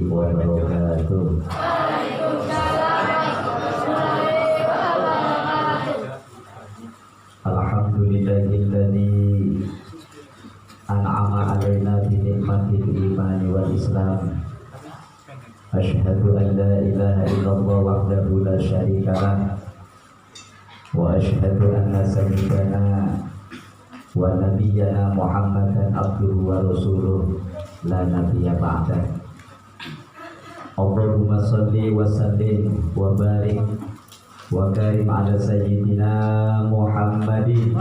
warahmatullahi wabarakatuh. Alhamdulillahilladzi an'ama 'alaina bi ni'matil imani wal islam. Asyhadu an la ilaha illallah wahdahu la syarika lah wa asyhadu anna sayyidana wa nabiyyana Muhammadan abduhu wa rasuluh la nabiyya ba'dah. Allahumma shalli wa sallim wa barik wa karim ala sayyidina Muhammadin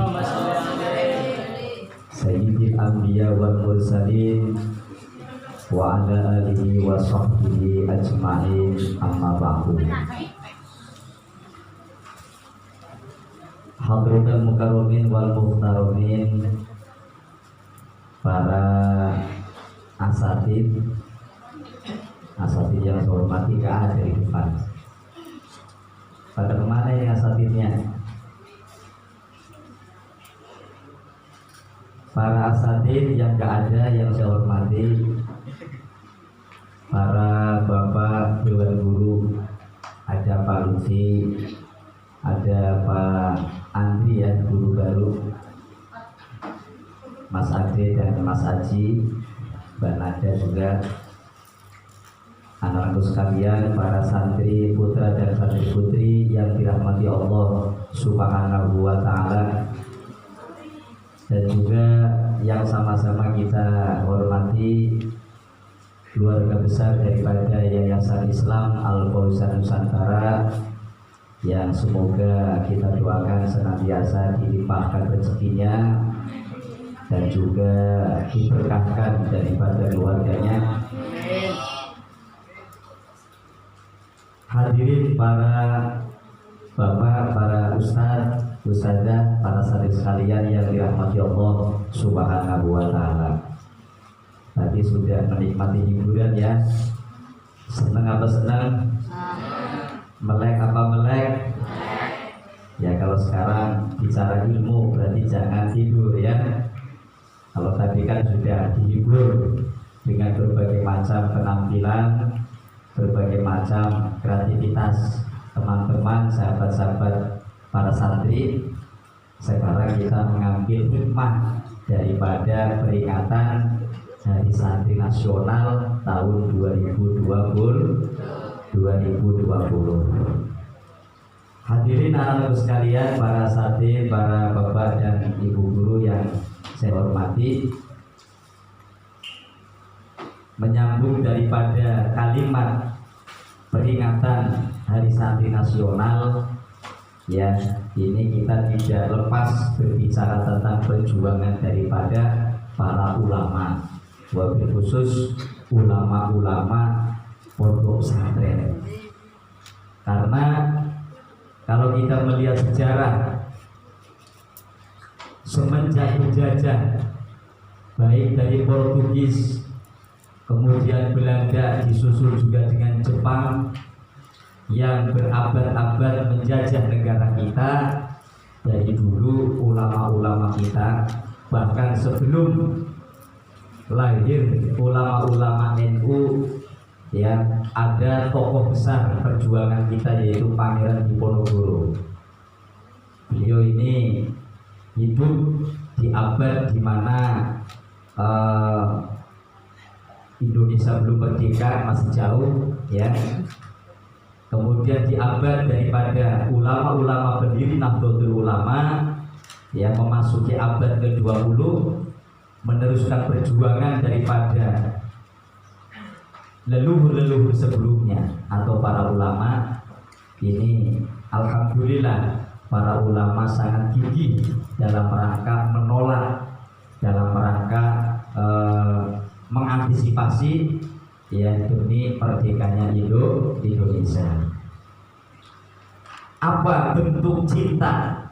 sayyidil anbiya wal mursalin wa ala alihi wa sahbihi ajma'in, amma ba'du. Hadratul mukarramin wal muhtaramin, para asatid yang saya hormati, ke arah dari depan. Pada kemana yang asatidnya? Para asatid yang gak ada yang saya hormati, para bapak dewan guru, ada Pak Lutfi, ada Pak Andri ya, guru baru, Mas Ade dan Mas Aji, Mbak Nada juga, anak-anakku sekalian, para santri putra dan santri putri yang dirahmati Allah Subhanahu wa Ta'ala, dan juga yang sama-sama kita hormati keluarga besar daripada Yayasan Islam Al-Fauzan Nusantara, yang semoga kita doakan senantiasa dilimpahkan rezekinya dan juga diberkahkan daripada keluarganya. Hadirin para bapak, para ustadz, ustadzah, para santri sekalian yang dirahmati Allah Subhanahu wa Ta'ala. Tadi sudah menikmati hiburan ya. Senang apa senang? Melek apa melek? Ya, kalau sekarang bicara ilmu berarti jangan tidur ya. Kalau tadi kan sudah dihibur dengan berbagai macam penampilan, berbagai macam kreativitas teman-teman, sahabat-sahabat para santri. Sekarang kita mengambil hikmah daripada peringatan Hari Santri Nasional tahun 2020. Hadirin anak-anak sekalian, para santri, para bapak dan ibu guru yang saya hormati, menyambung daripada kalimat peringatan Hari Santri Nasional, ya, ini kita tidak lepas berbicara tentang perjuangan daripada para ulama, wabil khusus ulama-ulama pondok pesantren. Karena kalau kita melihat sejarah semenjak penjajah, baik dari Portugis, kemudian Belanda, disusul juga dengan Jepang yang berabad-abad menjajah negara kita, dari dulu ulama-ulama kita, bahkan sebelum lahir ulama-ulama NU, ya, ada tokoh besar perjuangan kita yaitu Pangeran Diponegoro. Beliau ini hidup di abad di mana Indonesia belum merdeka, masih jauh ya. Kemudian di abad daripada ulama-ulama pendiri Nahdlatul Ulama yang memasuki abad ke-20, meneruskan perjuangan daripada leluhur-leluhur sebelumnya atau para ulama ini. Alhamdulillah, para ulama sangat gigih dalam rangka menolak, dalam rangka mengantisipasi ya demi merdekanya Indonesia. Apa bentuk cinta?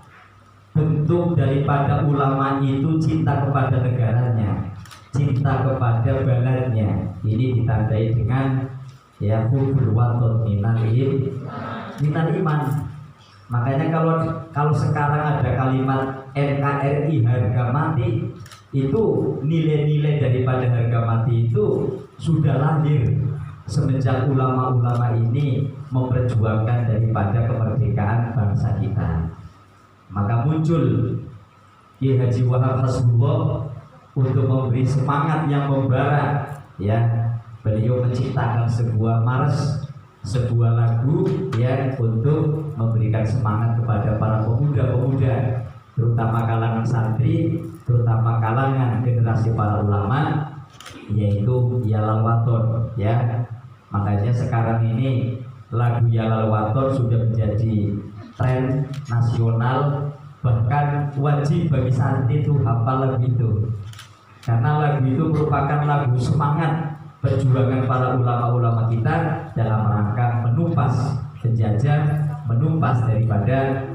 Bentuk daripada ulama itu cinta kepada negaranya, cinta kepada baladnya. Ini ditandai dengan ya hubul waton minal iman. Makanya kalau sekarang ada kalimat NKRI harga mati, itu nilai-nilai daripada harga mati itu sudah lahir semenjak ulama-ulama ini memperjuangkan daripada kemerdekaan bangsa kita, maka muncul Ki Haji Wahab Hasbullah untuk memberi semangat yang membara. Ya, beliau menciptakan sebuah mars, sebuah lagu ya untuk memberikan semangat kepada para pemuda-pemuda, terutama kalangan santri, terutama kalangan generasi para ulama, yaitu Yalal Waton. Ya, makanya sekarang ini lagu Yalal Waton sudah menjadi tren nasional, bahkan wajib bagi santri itu hafal lagu itu, karena lagu itu merupakan lagu semangat perjuangan para ulama-ulama kita dalam rangka menumpas penjajah, menumpas daripada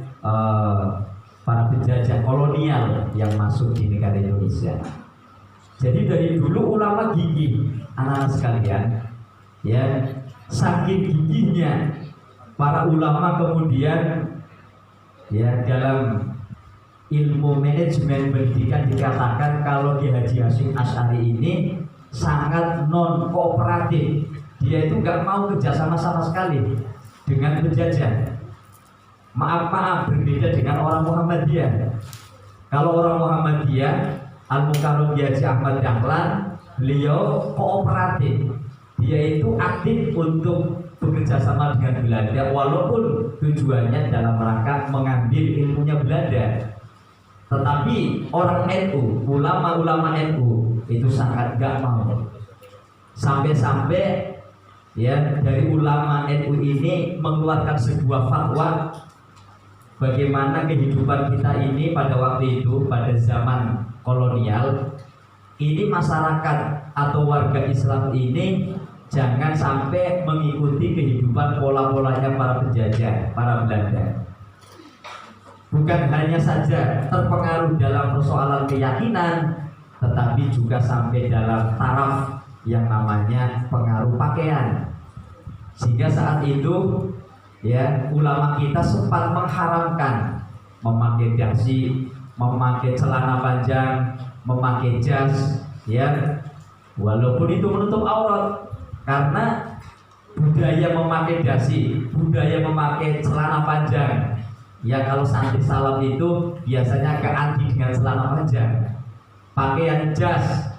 para penjajah kolonial yang masuk di negara Indonesia. Jadi dari dulu ulama gigih, anak-anak sekalian, ya, saking gigihnya para ulama kemudian ya dalam ilmu manajemen pendidikan dikatakan kalau Ki Haji Hasyim Asy'ari ini sangat non kooperatif. Dia itu nggak mau kerjasama sama sekali dengan penjajah. Maaf, berbeda dengan orang Muhammadiyah. Kalau orang Muhammadiyah, Al-Mukarram Ki Haji Ahmad Dahlan, beliau kooperatif. Dia itu aktif untuk bekerja sama dengan Belanda, walaupun tujuannya dalam rangka mengambil ilmunya Belanda. Tetapi orang NU, ulama-ulama NU itu sangat gak mau. Sampai-sampai ya dari ulama NU ini mengeluarkan sebuah fatwa bagaimana kehidupan kita ini pada waktu itu, pada zaman kolonial ini, masyarakat atau warga Islam ini jangan sampai mengikuti kehidupan pola-polanya para penjajah, para Belanda. Bukan hanya saja terpengaruh dalam persoalan keyakinan, tetapi juga sampai dalam taraf yang namanya pengaruh pakaian. Sehingga saat itu ya ulama kita sempat mengharamkan memakai dasi, memakai celana panjang, memakai jas, ya, walaupun itu menutup aurat. Karena budaya memakai dasi, budaya memakai celana panjang, ya kalau santri salaf itu biasanya agak anti dengan celana panjang. Pakaian jas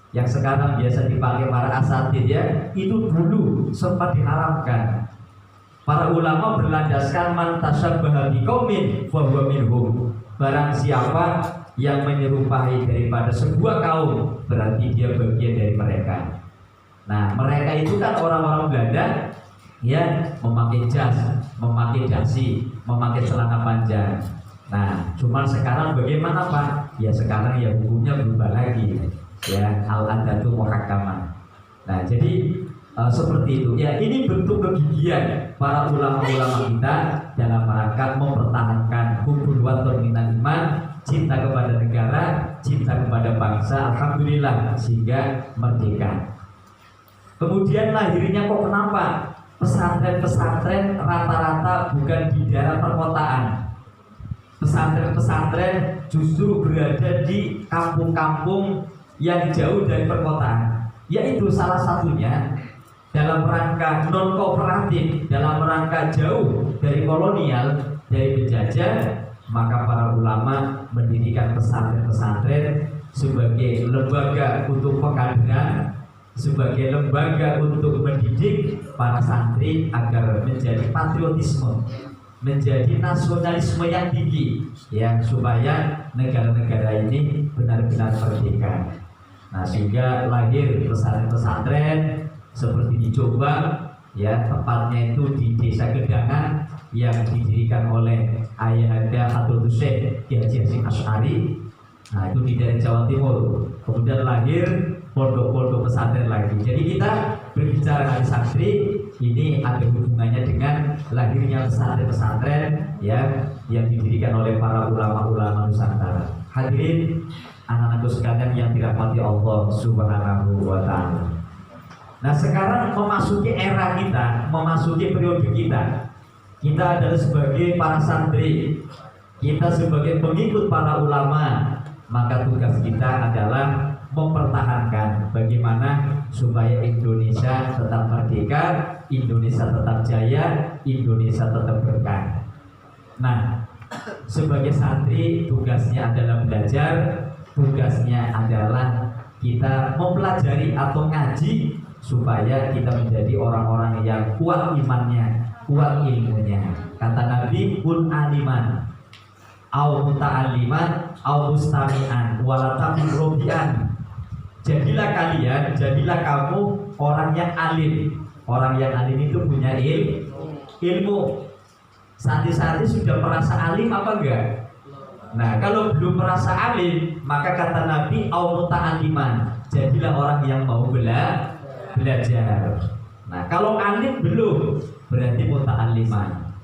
yang sekarang biasa dipakai para asatidz ya, itu dulu sempat diharamkan. Para ulama berlandaskan man tasyabbaha biqaumin fa huwa minhum. Barang siapa yang menyerupai daripada sebuah kaum, berarti dia bagian dari mereka. Nah, mereka itu kan orang-orang Belanda ya, memakai jas, memakai dasi, memakai celana panjang. Nah, cuman sekarang bagaimana Pak? Ya sekarang ya hukumnya berubah lagi. Ya, al-adatu muhakkamah. Nah, jadi seperti itu. Ya, ini bentuk kegigihan para ulama-ulama kita dalam rangka mempertahankan hubbul waton minal iman, cinta kepada negara, cinta kepada bangsa, alhamdulillah sehingga merdeka. Kemudian lahirnya kok kenapa pesantren-pesantren rata-rata bukan di daerah perkotaan. Pesantren-pesantren justru berada di kampung-kampung yang jauh dari perkotaan. Yaitu salah satunya dalam rangka non kooperatif, dalam rangka jauh dari kolonial, dari penjajah, maka para ulama mendirikan pesantren-pesantren sebagai lembaga untuk pengkaderan, sebagai lembaga untuk mendidik para santri agar menjadi patriotisme, menjadi nasionalisme yang tinggi, ya, supaya negara-negara ini benar-benar merdeka. Nah, sehingga lahir pesantren-pesantren seperti di Jombang, ya, tepatnya itu di Desa Gedangan yang didirikan oleh Ayahanda Hadratus Syekh Ki Haji Hasyim Asy'ari. Nah, itu di daerah Jawa Timur. Kemudian lahir pondok-pondok pesantren lagi. Jadi kita berbicara hari santri ini ada hubungannya dengan lahirnya pesantren-pesantren ya, yang didirikan oleh para ulama-ulama Nusantara. Hadirin anak-anakku sekalian yang dirahmati Allah Subhanahu wa taala. Nah, sekarang memasuki era kita, memasuki periode kita. Kita adalah sebagai para santri, kita sebagai pengikut para ulama, maka tugas kita adalah mempertahankan bagaimana supaya Indonesia tetap merdeka, Indonesia tetap jaya, Indonesia tetap berkah. Nah, sebagai santri tugasnya adalah belajar, tugasnya adalah kita mempelajari atau ngaji supaya kita menjadi orang-orang yang kuat imannya, kuat ilmunya. Kata Nabi, kun aliman au muta'alliman au mustami'an wala takun robian. Jadilah kalian, jadilah kamu orang yang alim. Orang yang alim itu punya ilmu. Santri-santri sudah merasa alim apa enggak? Nah, kalau belum merasa alim, maka kata Nabi au muta'alliman, jadilah orang yang mau belajar. Nah, kalau alim belum, berarti muta'alliman.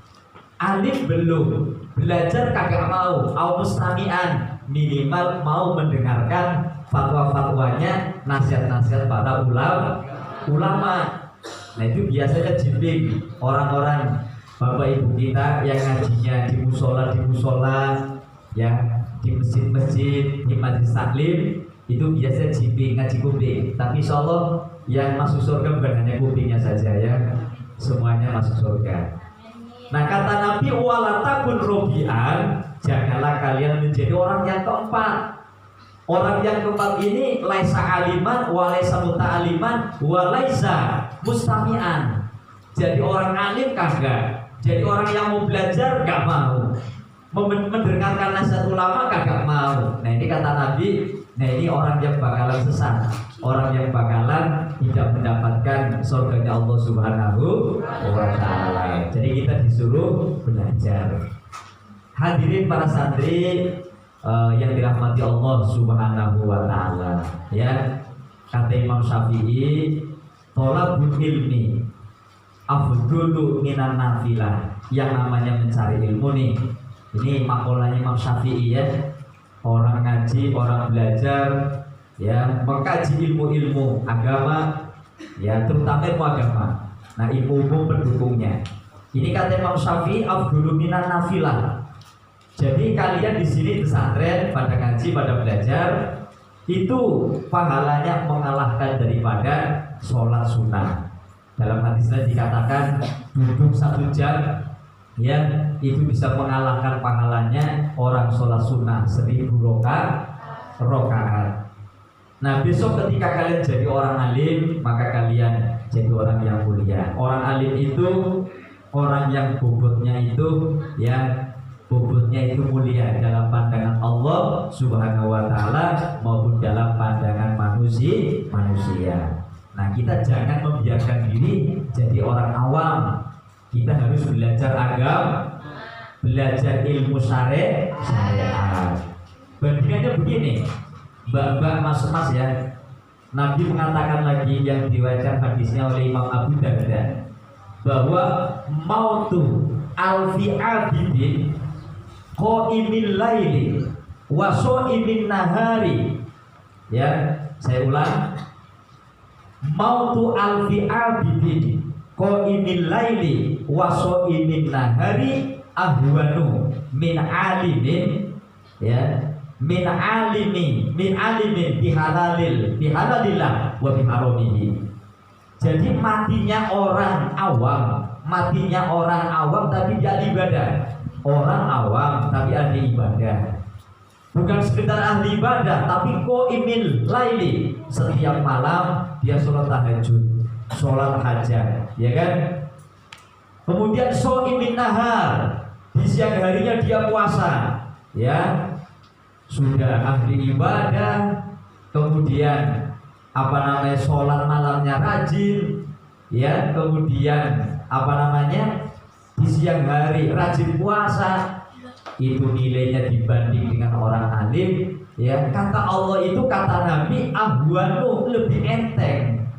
Alim belum, belajar kagak mau, au mustami'an, minimal mau mendengarkan fatwa-fatwanya, nasihat-nasihat para ulama. Nah, itu biasanya jimbing orang-orang bapak ibu kita yang ngajinya di musola, yang di masjid-masjid, di majelis taklim, itu biasa jimbing ngaji kuping. Tapi insya Allah yang masuk surga bukan hanya kupingnya saja ya, semuanya masuk surga. Nah, kata Nabi wala takun robian, janganlah kalian menjadi orang yang keempat. Orang yang keempat ini laisa aliman, walaisa muta'aliman, walaisa mustami'an. Jadi orang alim kagak, jadi orang yang mau belajar gak mau, mendengarkan nasihat ulama kagak mau. Nah, ini kata Nabi, nah ini orang yang bakalan sesat, orang yang bakalan tidak mendapatkan surganya Allah Subhanahu wa ta'ala. Jadi kita disuruh belajar. Hadirin para santri yang dirahmati Allah Subhanahu wa ta'ala, ya, kata Imam Syafi'i, thalabul ilmi afdhulu minan nafilah. Yang namanya mencari ilmu nih, ini makolanya Imam Syafi'i ya, orang ngaji, orang belajar, ya, mengkaji ilmu-ilmu agama, ya, terutama ilmu agama. Nah, ilmu umum pendukungnya. Ini kata Imam Syafi'i afdhulu minan nafilah. Jadi kalian di sini pesantren pada ngaji, pada belajar, itu pahalanya mengalahkan daripada sholat sunnah. Dalam hadisnya dikatakan duduk 1 jam, ya, itu bisa mengalahkan pahalanya orang sholat sunnah 1000 rakaat. Nah, besok ketika kalian jadi orang alim, maka kalian jadi orang yang mulia. Orang alim itu orang yang bobotnya itu, ya, bobotnya itu mulia dalam pandangan Allah Subhanahu wa ta'ala maupun dalam pandangan manusia. Nah, kita jangan membiarkan diri jadi orang awam. Kita harus belajar agama, belajar ilmu syariat. Bandingannya begini, mbak-mbak, mas-mas ya. Nabi mengatakan lagi yang diwajib hadisnya oleh Imam Abu Darda, bahwa mautu alfi abidin qaimil laili wa shaimin nahari. Ya, saya ulang. Mautu alfi abidin qaimil laili wa shaimin nahari ahwanu min alimin, ya, min alimin bihalalillah wa biharamihi. Jadi matinya orang awam tapi dia ibadah. Orang awam tapi ahli ibadah. Bukan sekedar ahli ibadah, tapi qaimil laili. Setiap malam dia sholat tahajud, sholat hajat, ya kan? Kemudian shaimin nahar, di siang harinya dia puasa, ya. Sudah ahli ibadah, kemudian sholat malamnya rajin, ya. Kemudian di siang hari rajin puasa, itu nilainya dibanding dengan orang alim, ya. Kata Allah itu, kata Nabi, ahwanu, lebih enteng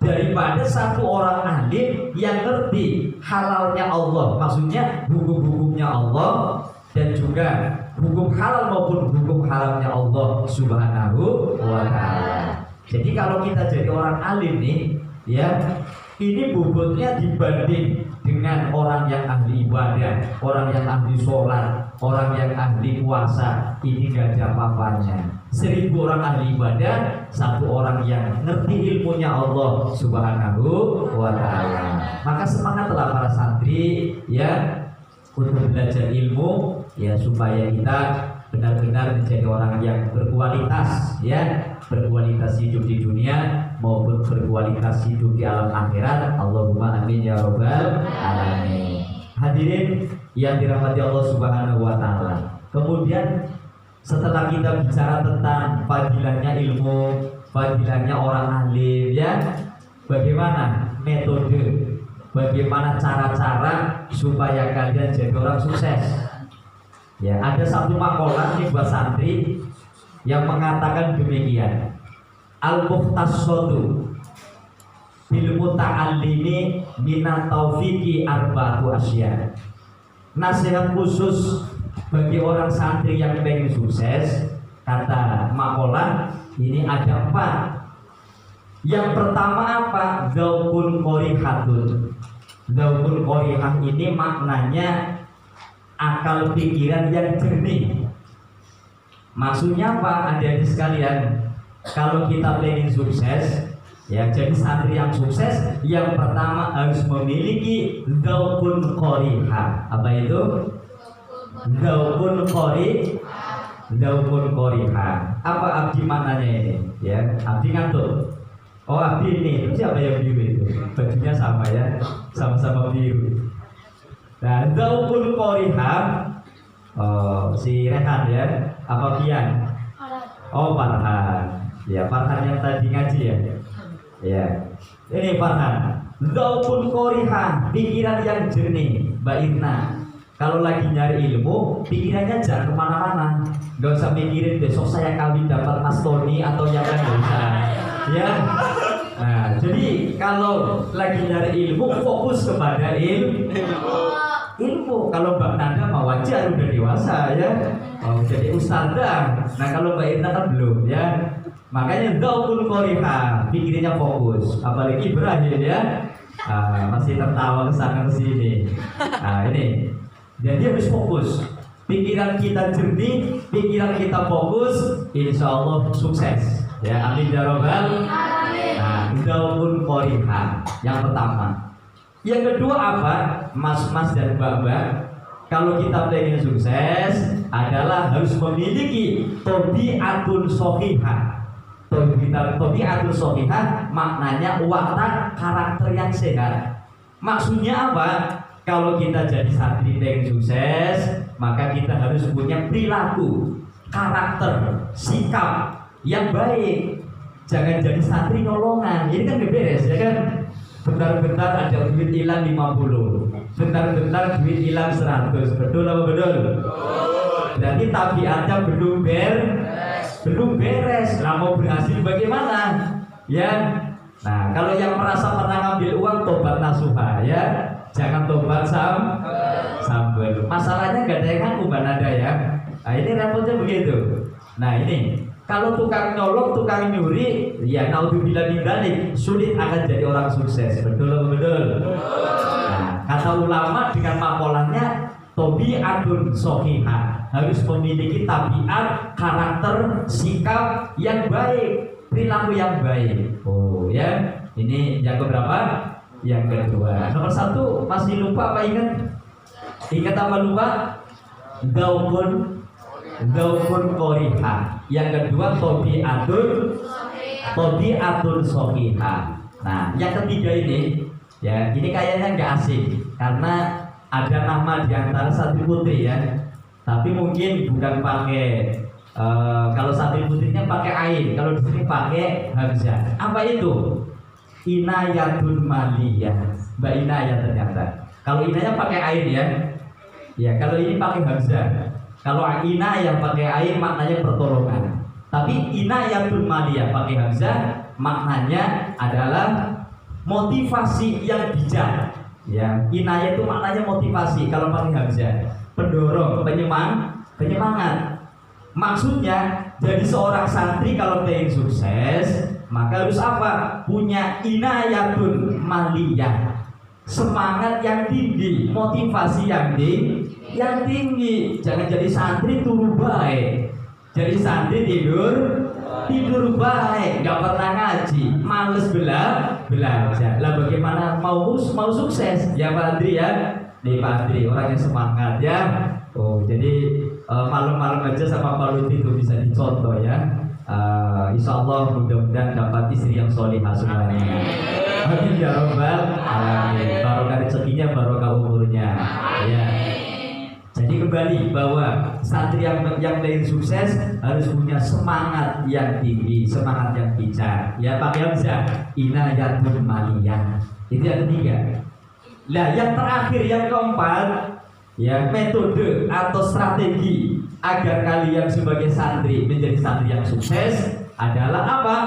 daripada satu orang alim yang ngerti halalnya Allah, maksudnya hukum-hukumnya Allah, dan juga hukum halal maupun hukum haramnya Allah Subhanahu wa ta'ala. Jadi kalau kita jadi orang alim nih, ya, ini bobotnya dibanding dengan orang yang ahli ibadah, orang yang ahli sholat, orang yang ahli puasa, ini gak ada apa-apanya. 1000 orang ahli ibadah, satu orang yang ngerti ilmunya Allah Subhanahu wa ta'ala. Maka semangatlah para santri ya untuk belajar ilmu ya, supaya kita benar-benar menjadi orang yang berkualitas ya, berkualitas hidup di dunia maupun berkualitas hidup di alam akhirat. Allahumma amin ya rabbal alamin. Hadirin yang dirahmati Allah Subhanahu wa ta'ala. Kemudian setelah kita bicara tentang fadilahnya ilmu, fadilahnya orang alim ya, bagaimana metode, bagaimana cara-cara supaya kalian jadi orang sukses. Ya, ada satu makalah nih buat santri yang mengatakan demikian. Al-mukhtasatu bil muta'allimi minat taufiqi arba'atu asya. Nasihat khusus bagi orang santri yang pengen sukses, kata makalah ini ada 4. Yang pertama apa? Zaukun qorihatun. Zaukun qorihah ini maknanya akal pikiran yang jernih. Maksudnya apa? Adik-adik sekalian, kalau kita pengen sukses ya, jadi santri yang sukses, yang pertama harus memiliki zaukun qorihah. Apa itu? Zaukun qorihah. Apa abdi maknanya ini? Ya, abdi ngantuk. Oh, abdi ini siapa yang biru itu? Bajunya sama ya, sama-sama biru. Nah, zaukun qorihah, si Rehan ya, apa Pian? Oh, Farhan. Ya, Farhan yang tadi ngaji ya. Ya, ini Farhan. Zaukun qorihah, pikiran yang jernih, Mbak Irna. Kalau lagi nyari ilmu, pikirannya jangan kemana-mana. Gak usah mikirin besok saya kawin dapat Mas Tony atau yang lain, gak usah. Ya. Nah, jadi kalau lagi nyari ilmu, fokus kepada ilmu. Kalau Mbak Nanda mau wajar udah dewasa ya, mau jadi ustadzah. Nah, kalau Mbak Irna kan belum ya. Makanya zaukun qorihah, pikirannya fokus. Apalagi Ibrahim ya, masih tertawa kesana kesini. Nah, ini. Jadi harus fokus. Pikiran kita jernih, pikiran kita fokus, insya Allah sukses. Ya, amin ya rabbal alamin. Nah, zaukun qorihah yang pertama. Yang kedua apa? Mas-mas dan mbak-mbak, kalau kita pengen sukses adalah harus memiliki tabiatun shahihah. Tabiatun shahihah maknanya watak karakter yang sehat. Maksudnya apa? Kalau kita jadi santri pengen sukses, maka kita harus punya perilaku, karakter, sikap yang baik. Jangan jadi santri nolongan. Ini kan gak beres ya kan? Bentar-bentar ada duit hilang 50, bentar-bentar duit hilang 100. Betul apa betul? Jadi tabiatnya belum beres. Nah, mau berhasil bagaimana? Ya. Nah, kalau yang merasa pernah ngambil uang, tobat nasuha ya. Jangan tobat sambal. Masalahnya gak ada yang ngaku, Mbak Nada ya. Nah, ini repotnya begitu. Nah, ini kalau tukang nyolong, tukang nyuri, ya naudzubillah min dzalik, sulit akan jadi orang sukses. Betul atau betul? Nah, kata ulama dengan makolahnya tabiatun shahihah, harus memiliki tabiat, karakter, sikap yang baik, perilaku yang baik. Oh ya, ini yang keberapa? Yang kedua. Nomor 1 masih lupa apa ingat? Ingat apa lupa? Zaukun qorihah. Yang kedua tabiatun shahihah. Nah, yang ketiga ini ya, ini kayaknya nggak asing karena ada nama di antara santri putri ya. Tapi mungkin bukan pakai kalau santri putrinya pakai ain, kalau di sini pakai hamzah. Apa itu? Inayatun maliyah. Mbak Inayah ternyata. Kalau Inayah pakai ain ya. Ya, kalau ini pakai hamzah. Kalau inayah pakai ain maknanya pertolongan. Tapi inayatun maliyah pakai hamzah maknanya adalah motivasi yang bijak. Ya, inayah itu maknanya motivasi kalau pakai hamzah. Pendorong, penyemangat. Maksudnya jadi seorang santri kalau pengen sukses, maka harus apa? Punya inayatun maliyah, semangat yang tinggi, motivasi yang tinggi. Jangan jadi santri turu baik. Jadi santri tidur baik, nggak pernah ngaji, males belajar. Lah bagaimana mau sukses? Ya Pak Andri ya, nih Pak Andri orang yang semangat ya. Oh jadi malam-malam aja sama Pak Lutfi itu bisa dicontoh ya. Insya Allah mudah-mudahan dapat istri yang solihah semuanya. Amin ya Rabbal alamin. Barokah rezekinya, barokah umurnya. Ya. Jadi kembali bahwa santri yang ingin sukses harus punya semangat yang tinggi, semangat yang bijak. Ya Pak Hamzah, inayatun maliyah. Itu yang ketiga. Nah yang terakhir, yang keempat, ya metode atau strategi agar kalian sebagai santri menjadi santri yang sukses adalah apa?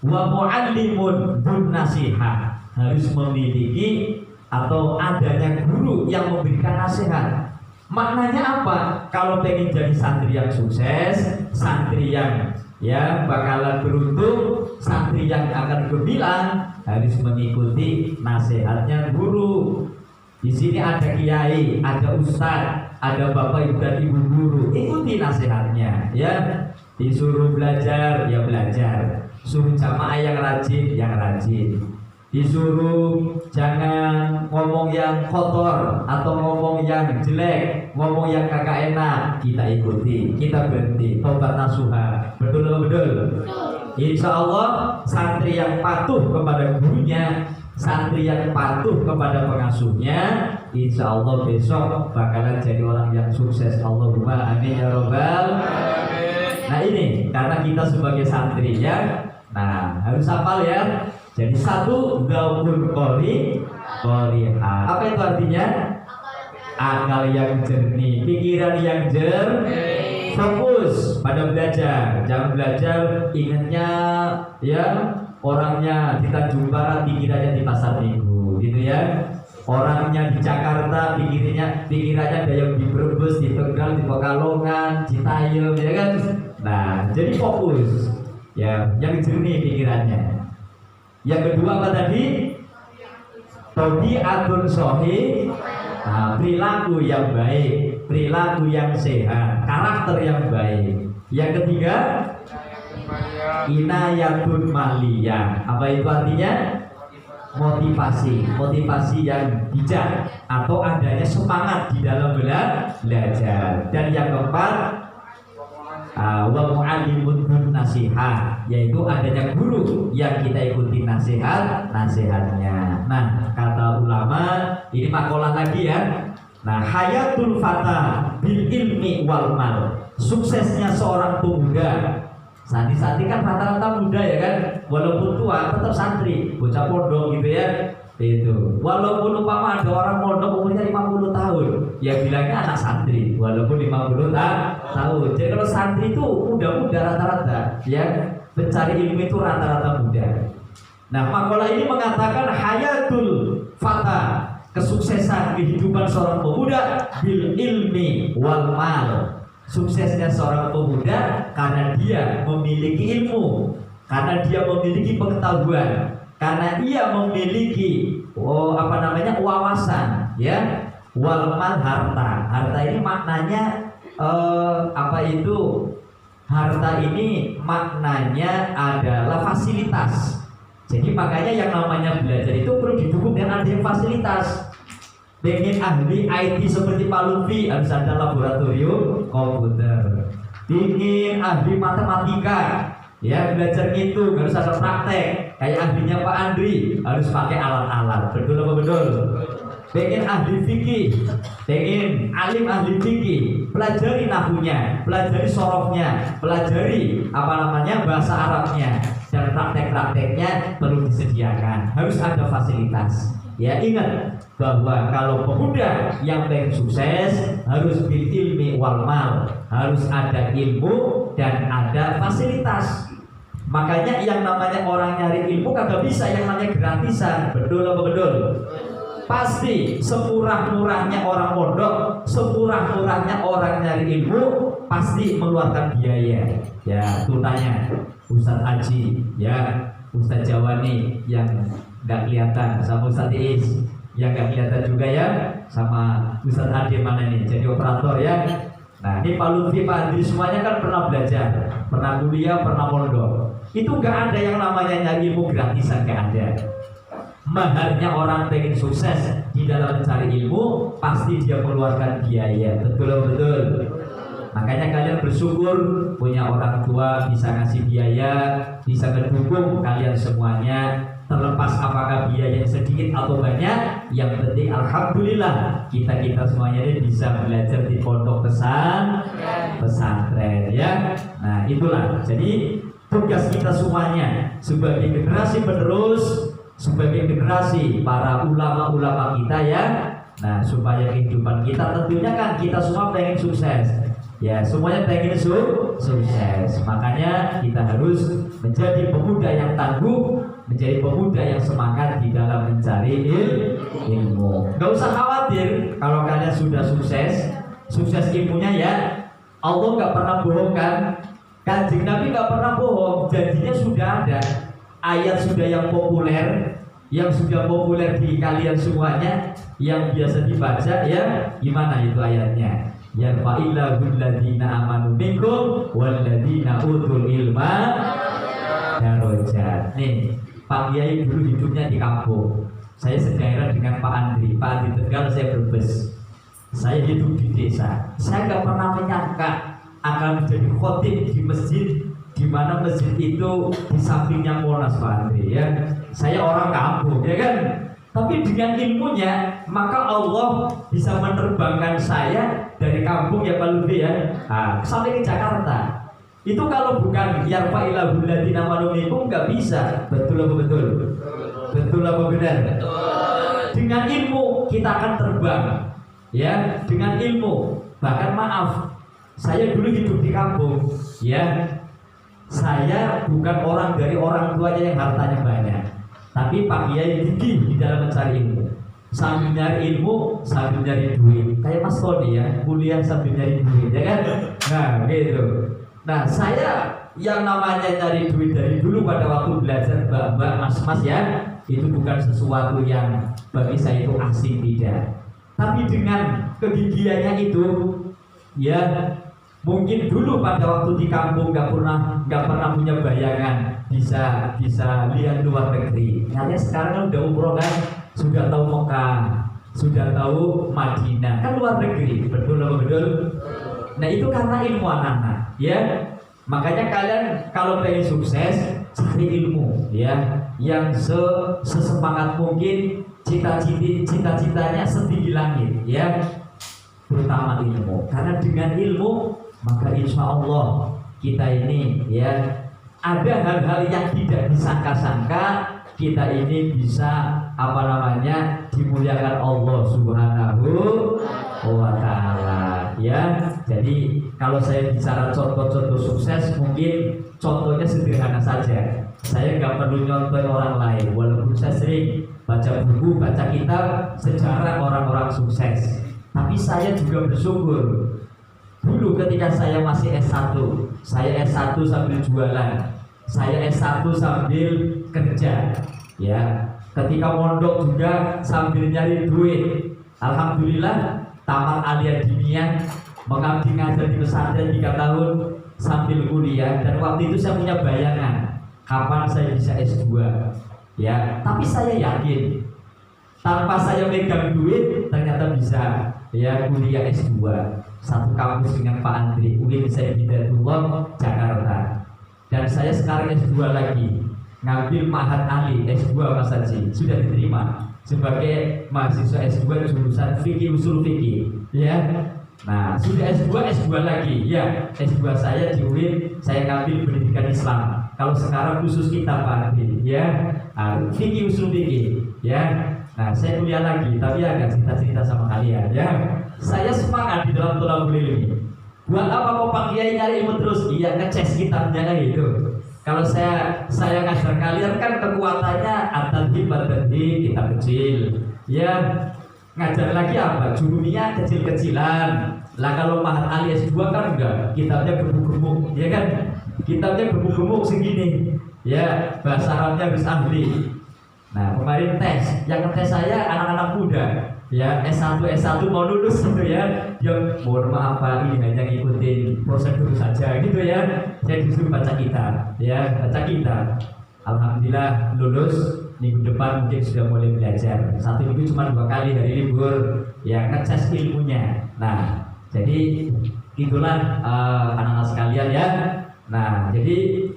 Wa mu'allimun dun nasihat. Harus memiliki atau adanya guru yang memberikan nasihat. Maknanya apa? Kalau pengen jadi santri yang sukses, santri yang ya bakalan beruntung, santri yang akan gemilang, harus mengikuti nasihatnya guru. Di sini ada kiai, ada ustadz, ada bapak ibu dan ibu guru. Ikuti nasihatnya, ya. Disuruh belajar, ya belajar. Suruh jamaah yang rajin. Disuruh jangan ngomong yang kotor atau ngomong yang jelek, ngomong yang kagak enak, kita ikuti, kita berhenti, tobat nasuha. Betul? Insya Allah santri yang patuh kepada gurunya, santri yang patuh kepada pengasuhnya, insya Allah besok bakalan jadi orang yang sukses. Allahumma amin ya Rabbal. Nah ini karena kita sebagai santri ya, nah harus hafal ya. Jadi satu, daumul qoriha. Apa itu artinya? Akal yang jernih, pikiran yang jernih, fokus pada belajar. Jangan belajar ingatnya ya orangnya di Tanjung Barat, pikirannya di Pasar Minggu, gitu ya. Orangnya di Jakarta, pikirannya ada yang di Brebes, di Tegal, di Pekalongan, di Tayem, ya kan? Nah, jadi fokus ya, yang jernih pikirannya. Yang kedua apa tadi? Tabiatun sahih. Nah, perilaku yang baik, perilaku yang sehat, karakter yang baik. Yang ketiga, inayatun maliyah. Apa itu artinya? Motivasi yang bijak atau adanya semangat di dalam belajar. Dan yang keempat, wa mu'allimun nasihat, yaitu adanya guru yang kita ikuti nasihatnya. Nah, kata ulama, ini makalah lagi ya. Nah, hayatul fata bil ilmi wal mal. Suksesnya seorang pemuda. Santri-santri kan rata-rata muda ya kan, walaupun tua tetap santri, bocah pondok gitu ya. Itu walaupun umpama ada orang pondok umurnya 50 tahun ya bilangnya anak santri walaupun 50 tahun. Jadi kalau santri itu muda-muda rata-rata ya, pencari ilmu itu rata-rata muda. Nah makalah ini mengatakan hayatul fata, kesuksesan kehidupan seorang pemuda bil ilmi wal mal. Suksesnya seorang pemuda karena dia memiliki ilmu, karena dia memiliki pengetahuan, karena ia memiliki wawasan ya. Wal mal harta ini maknanya harta ini maknanya adalah fasilitas. Jadi makanya yang namanya belajar itu perlu didukung dengan adanya fasilitas. Pengen ahli IT seperti Pak Lutfi harus ada laboratorium komputer. Ingin ahli matematika ya belajar itu harus ada praktek. Kayak ahlinya Pak Andri harus pakai alat-alat. Betul apa betul? Pengen ahli fikih, pengen alim ahli fikih, pelajari nahwunya, pelajari sorofnya, pelajari bahasa Arabnya, dan praktek-prakteknya perlu disediakan. Harus ada fasilitas. Ya ingat bahwa kalau pemuda yang pengen sukses harus bil ilmi wal mal, harus ada ilmu dan ada fasilitas. Makanya yang namanya orang nyari ilmu kagak bisa yang namanya gratisan. Betul apa betul? Pasti semurah-murahnya orang pondok, semurah-murahnya orang nyari ilmu pasti mengeluarkan biaya. Ya, tuh tanya Ustadz Haji, ya Ustadz Jawa nih yang nggak kelihatan, sama Ustadz Is yang nggak kelihatan juga ya, sama Ustadz Ade mana nih jadi operator ya. Nah, ini Pak Lutfi, Pak Andri semuanya kan pernah belajar, pernah kuliah, pernah mondok. Itu nggak ada yang namanya nyari ilmu gratisan, nggak ada. Mahalnya orang pengen sukses di dalam mencari ilmu, pasti dia mengeluarkan biaya. Betul. Makanya kalian bersyukur punya orang tua bisa ngasih biaya, bisa mendukung kalian semuanya. Terlepas apakah biayanya sedikit atau banyak, yang penting alhamdulillah kita semuanya ini bisa belajar di pondok pesantren ya. Nah itulah jadi tugas kita semuanya sebagai generasi penerus, sebagai generasi para ulama-ulama kita ya. Nah supaya kehidupan kita tentunya kan kita semua pengen sukses ya, semuanya pengen sukses. Makanya kita harus menjadi pemuda yang tangguh, menjadi pemuda yang semangat di dalam mencari ilmu. Gak usah khawatir kalau kalian sudah sukses ilmunya ya. Allah gak pernah bohong kan? Kanjeng Nabi gak pernah bohong, janjinya sudah ada. Ayat sudah yang populer di kalian semuanya, yang biasa dibaca ya. Gimana itu ayatnya? Ya fa'illahul ladina amanu minkum walladzina utul ilma darajat. Nih, Pak Kiai dulu hidupnya di kampung. Saya sedaerah dengan Pak Andri Tegal, saya Brebes. Saya hidup di desa. Saya nggak pernah menyangka akan menjadi khotib di masjid, di mana masjid itu di sampingnya Monas, Pak Andri ya. Saya orang kampung ya kan. Tapi dengan ilmunya, maka Allah bisa menerbangkan saya dari kampung ya Pak Lutfi ya, sampai ke Jakarta. Itu kalau bukan yarfa'ilahul ladina amanu minkum nggak bisa. Betul apa betul? Betul apa benar? Betul. Dengan ilmu kita akan terbang ya, dengan ilmu. Bahkan maaf, saya dulu hidup di kampung ya. Saya bukan orang dari orang tuanya yang hartanya banyak, tapi Pak Kiai gigih di dalam mencari ilmu. Sambil nyari ilmu, sambil nyari duit. Kayak Mas Tony ya, kuliah sambil nyari duit ya kan? Nah gitu. Nah saya yang namanya nyari duit dari dulu pada waktu belajar mbak-mbak, mas-mas ya, itu bukan sesuatu yang bagi saya itu asing, tidak. Tapi dengan kegigihannya itu ya, mungkin dulu pada waktu di kampung nggak pernah punya bayangan bisa lihat luar negeri. Nyatanya sekarang kan udah umroh kan, sudah tahu Mekah, sudah tahu Madinah, kan luar negeri. Betul apa betul? Nah itu karena ilmu anak-anak ya. Makanya kalian kalau pengen sukses, cari ilmu ya, yang sesemangat mungkin, cita-citanya setinggi langit ya, terutama ilmu. Karena dengan ilmu maka insya Allah kita ini ya, ada hal-hal yang tidak disangka-sangka, kita ini bisa dimuliakan Allah Subhanahu wa ta'ala ya. Jadi kalau saya bicara contoh-contoh sukses, mungkin contohnya sederhana saja. Saya nggak perlu nyontoh orang lain, walaupun saya sering baca buku, baca kitab sejarah orang-orang sukses. Tapi saya juga bersyukur dulu ketika saya masih S1, saya S1 sambil jualan, saya S1 sambil kerja ya. Ketika mondok juga sambil nyari duit. Alhamdulillah tamat aliyah diniyah, mengabdi ngajar di pesantren 3 tahun sambil kuliah. Dan waktu itu saya punya bayangan kapan saya bisa S2 ya. Tapi saya yakin tanpa saya megang duit ternyata bisa ya kuliah S2 satu kampus dengan Pak Andri, UIN Sayyid Hidayatullah Jakarta. Dan saya sekarang S2 lagi, ngambil Mahat Ali S2 Mas Haji, sudah diterima sebagai mahasiswa S2 jurusan fikih usul fikih ya. Nah sudah S2 lagi ya, S2 saya di UIN, saya ngambil pendidikan Islam. Kalau sekarang khusus kitab Pak Andri ya, fikih usul fikih ya. Nah saya kuliah lagi, tapi agak cerita-cerita sama kalian ya. Saya semangat di dalam tolabul ilmi. Buat apa kok Pak Kiai nyari ilmu terus? Iya, ngecek kitabnya kan gitu. Kalau saya ngajar kalian kan kekuatannya at-tadhib at-tadhib, kitab kecil ya. Ngajar lagi apa? Jurumiyah kecil-kecilan. Lah kalau Mahat alias 2 kan enggak, kitabnya gemuk-gemuk ya kan. Kitabnya gemuk-gemuk segini ya, bahasa Arabnya harus ahli. Nah kemarin tes, yang ngetes saya anak-anak muda, ya S1 mau lulus gitu ya, yang mohon maaf Pak ini hanya ngikutin prosedur saja gitu ya, saya disuruh baca kitab, ya baca kitab. Alhamdulillah lulus, minggu depan mungkin sudah mulai belajar. Satu minggu cuma 2 kali hari libur, ya ngecas ilmunya. Nah jadi itulah anak-anak sekalian ya. Nah jadi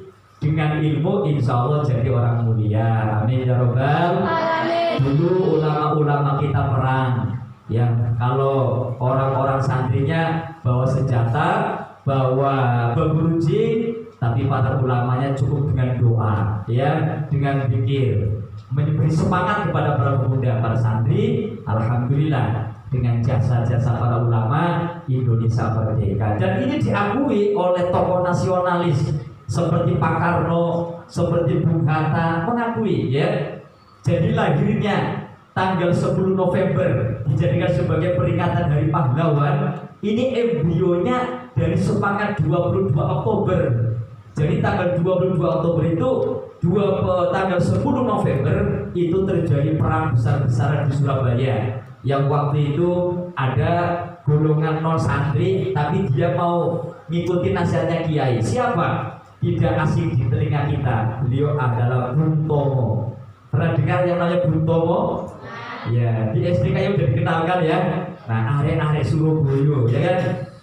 dengan ilmu insya Allah jadi orang mulia. Amin ya robbal alamin. Dulu ulama-ulama kita perang, ya kalau orang-orang santrinya bawa senjata, bawa beruji, tapi para ulamanya cukup dengan doa, ya dengan zikir, memberi semangat kepada para pemuda, para santri. Alhamdulillah dengan jasa-jasa para ulama Indonesia merdeka, dan ini diakui oleh tokoh nasionalis seperti Pak Karno, seperti Bung Hatta mengakui ya. Jadi lahirnya tanggal 10 November dijadikan sebagai peringatan Hari Pahlawan. Ini embrionya dari semangat 22 Oktober. Jadi tanggal 22 Oktober itu tanggal 10 November itu terjadi perang besar-besaran di Surabaya. Yang waktu itu ada golongan non santri tapi dia mau ngikutin nasihatnya Kiai. Siapa? Tidak asing di telinga kita, beliau adalah Bung Tomo. Pernah dengar yang namanya Bung Tomo? Ya, di SD kayak udah dikenalkan ya. Nah, arek-arek Surabaya, ya kan?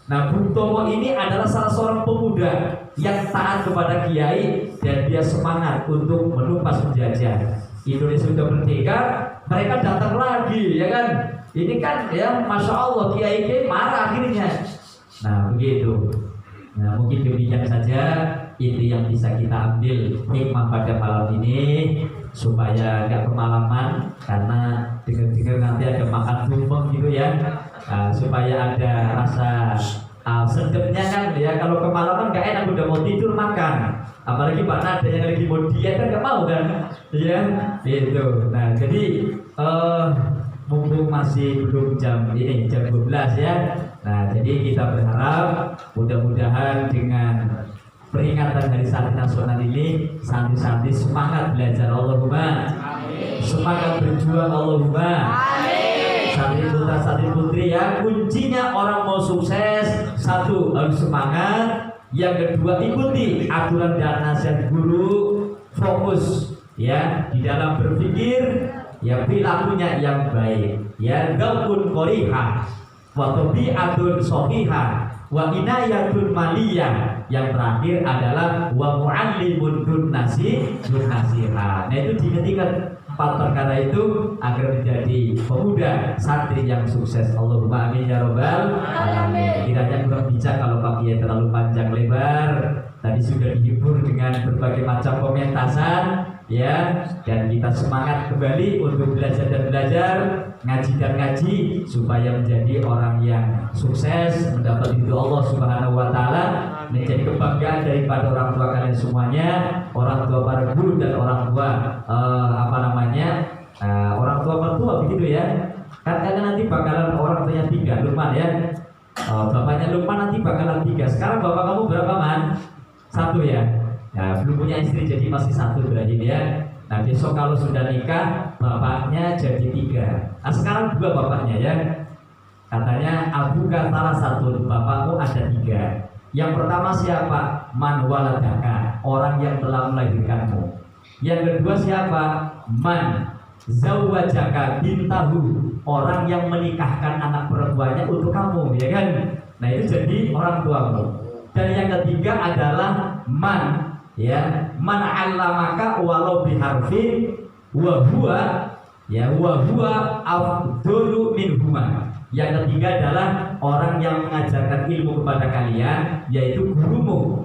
Nah, Bung Tomo ini adalah salah seorang pemuda yang taat kepada Kiai dan dia semangat untuk menumpas penjajah. Indonesia sudah merdeka, mereka datang lagi, ya kan? Ini kan ya, masya Allah Kiai marah akhirnya. Nah, begitu. Nah, mungkin demikian saja. Itu yang bisa kita ambil hikmah pada malam ini supaya nggak kemalaman, karena dengar-dengar nanti ada makan tumpeng gitu ya. Supaya ada rasa sedapnya kan ya. Kalau kemalaman nggak enak, udah mau tidur makan, apalagi Pak Nada yang lagi mau diet kan nggak mau kan ya itu. Nah jadi mumpung masih belum jam 12 ya. Nah jadi kita berharap mudah-mudahan dengan peringatan Hari Santri Nasional ini, santri-santri semangat belajar Allahumma amin. Semangat berjuang Allahumma amin. Santri putra santri putri ya, kuncinya orang mau sukses, satu harus semangat, yang kedua ikuti aturan dan nasihat guru, fokus ya di dalam berpikir, ya perilakunya yang baik, ya gaukun qoriha wa tabi'atun shahihah wa inayatun maliyah. Yang terakhir adalah wa mu'allimun dun nasiha. Nah itu diingatkan 4 perkara itu agar menjadi pemuda santri yang sukses. Allahumma amin ya robbal alamin. Kiranya kurang bijak kalau Pak Kiai terlalu panjang lebar. Tadi sudah dihibur dengan berbagai macam pementasan ya, dan kita semangat kembali untuk belajar dan belajar, ngaji dan ngaji supaya menjadi orang yang sukses, mendapat ridho Allah Subhanahu wa taala, menjadi kebanggaan daripada orang tua kalian semuanya, orang tua para guru dan orang tua orang tua mertua begitu ya. Kan kalian nanti bakalan orang tuanya 3, Lukman ya. Bapaknya Lukman nanti bakalan 3. Sekarang bapak kamu berapa man? 1 ya. Nah, belum punya istri jadi masih 1 berarti ya. Nah besok kalau sudah nikah bapaknya jadi 3. Nah sekarang 2 bapaknya ya. Katanya abuka salah satu, bapakmu ada 3. Yang pertama siapa? Man waladaka, orang yang telah melahirkanmu. Yang kedua siapa? Man zawwajaka bintahu, orang yang menikahkan anak perempuannya untuk kamu, ya kan? Nah itu jadi orang tuamu. Dan yang ketiga adalah man, ya, man 'allamaka walau biharfin wa huwa afdalu minhuma. Yang ketiga adalah orang yang mengajarkan ilmu kepada kalian, yaitu gurumu.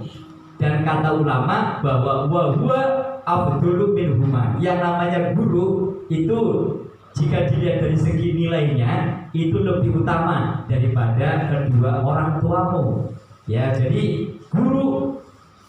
Dan kata ulama bahwa wa huwa afdalu minhuma, yang namanya guru itu jika dilihat dari segi nilainya itu lebih utama daripada kedua orang tuamu. Ya, jadi guru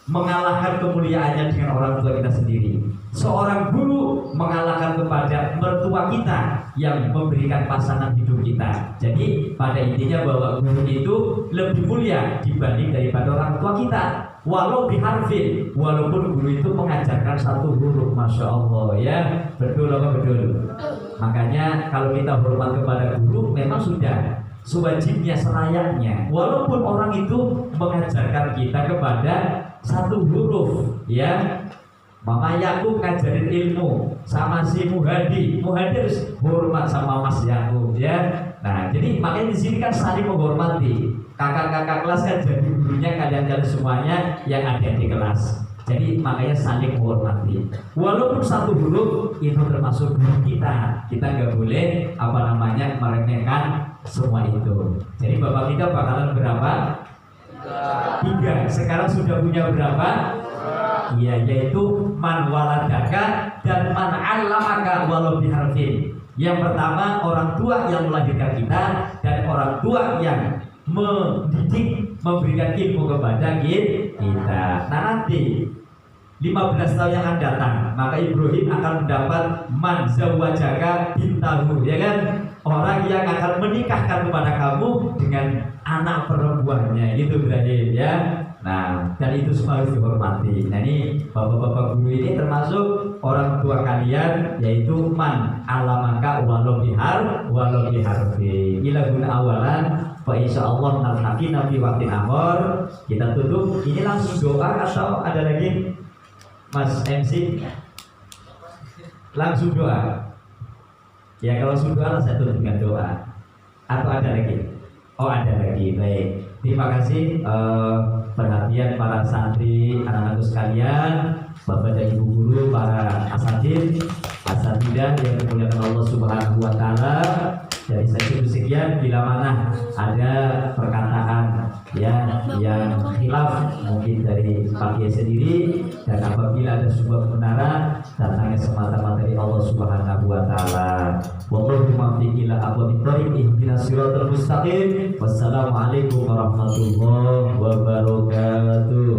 mengalahkan kemuliaannya dengan orang tua kita sendiri. Seorang guru mengalahkan kepada mertua kita yang memberikan pasangan hidup kita. Jadi pada intinya bahwa guru itu lebih mulia dibanding daripada orang tua kita. walau biharfin, walaupun guru itu mengajarkan satu huruf. Masya Allah ya, betul apa betul? Makanya kalau kita hormat kepada guru memang sudah sewajibnya, selayaknya, walaupun orang itu mengajarkan kita kepada satu huruf ya. Mama Yakub ngajarin ilmu sama si Muhadi harus hormat sama Mas Yakub ya. Nah, jadi makanya di sini kan saling menghormati. Kakak-kakak kelas kan jadi gurunya kalian semuanya yang ada di kelas. Jadi makanya saling menghormati. Walaupun satu huruf itu termasuk guru kita. Kita nggak boleh meremehkan semua itu. Jadi bapak kita bakalan berapa? 3. Sekarang sudah punya berapa? Iya, yaitu man waladaka dan man 'allamaka walau biharfin. Yang pertama orang tua yang melahirkan kita dan orang tua yang mendidik, memberikan ilmu kepada kita. Nah, nanti 15 tahun yang akan datang, maka Ibrahim akan mendapat man zawwajaka bintahu, ya kan? Orang yang akan menikahkan kepada kamu dengan anak perempuannya, itu Ibrahim ya. Nah, dan itu semua harus dihormati. Nah, ini bapak-bapak guru ini termasuk orang tua kalian, yaitu man alamaka walau biharfi. Ila guna awalan, fa insyaallah nalhaqi nabi waqtin akhir. Kita tutup. Ini langsung doa atau ada lagi? Mas MC langsung doa. Ya, kalau sudah doa saya tutup dengan doa. Atau ada lagi? Oh, ada lagi. Baik. Terima kasih perhatian para santri, anak-anakku sekalian, bapak dan ibu guru, para asatidz, asatidah yang dimuliakan Allah Subhanahu wa taala. Dari saya sekian, bila mana ada perkataan ya yang khilaf mungkin dari Pak Kiai sendiri, dan apabila ada sebuah kebenaran datangnya semata-mata dari Allah Subhanahu wa taala. Wallahu muwaffiq ila aqwamit thoriq, ihdinas siratal mustaqim. Wassalamualaikum warahmatullahi wabarakatuh.